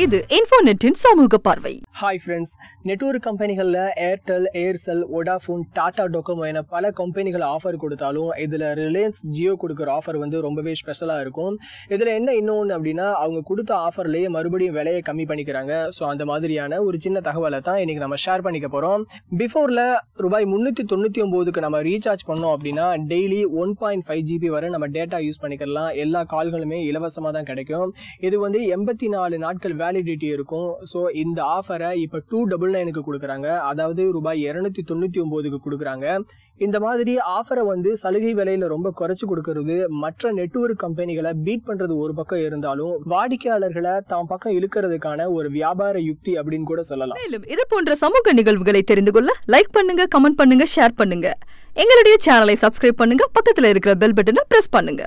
இது இன்ஃபோநெட்டின் சமூக பார்வை. ஹாய் ஃப்ரெண்ட்ஸ், நெட்வொர்க் கம்பெனிகளில் Airtel, Aircel, Vodafone, Tata Docomo என பல கம்பெனிகள் ஆஃபர் கொடுத்தாலும் இதில் ரிலையன்ஸ் ஜியோ கொடுக்குற ஆஃபர் வந்து ரொம்பவே ஸ்பெஷலாக இருக்கும். இதில் என்ன இன்னொன்று அப்படின்னா, அவங்க கொடுத்த ஆஃபர்லேயே மறுபடியும் விலையை கம்மி பண்ணிக்கிறாங்க. ஸோ அந்த மாதிரியான ஒரு சின்ன தகவலை தான் இன்றைக்கி நம்ம ஷேர் பண்ணிக்க போகிறோம். பிஃபோரில் ரூபாய் 399க்கு நம்ம ரீசார்ஜ் பண்ணோம் அப்படின்னா டெய்லி 1.5 GB வரை நம்ம டேட்டா யூஸ் பண்ணிக்கலாம். எல்லா கால்களுமே இலவசமாக தான் கிடைக்கும். இது வந்து 84 நாட்கள் வேலிடிட்டி இருக்கும். ஸோ இந்த ஆஃபரை இப்போ 299க்கு கொடுக்குறாங்க, அதாவது ரூபாய் 299க்கு கொடுக்குறாங்க. இந்த மாதிரி ஆஃபரை வந்து சலுகை விலையில ரொம்ப குறைச்சு கொடுக்கறது மற்ற நெட்வொர்க் கம்பெனிகளை பீட் பண்றது ஒரு பக்கம் இருந்தாலும், வாடிக்கையாளர்களை தாம் பக்கம் இழுக்கிறதுக்கான ஒரு வியாபார யுக்தி அப்படின்னு கூட சொல்லலாம். மேலும் இது போன்ற சமூக நிகழ்வுகளை தெரிந்து கொள்ள லைக் பண்ணுங்க, கமெண்ட் பண்ணுங்க, ஷேர் பண்ணுங்க. எங்களுடைய சேனலை சப்ஸ்கிரைப் பண்ணுங்க, பக்கத்துல இருக்கிற பெல் பட்டனை பிரஸ் பண்ணுங்க.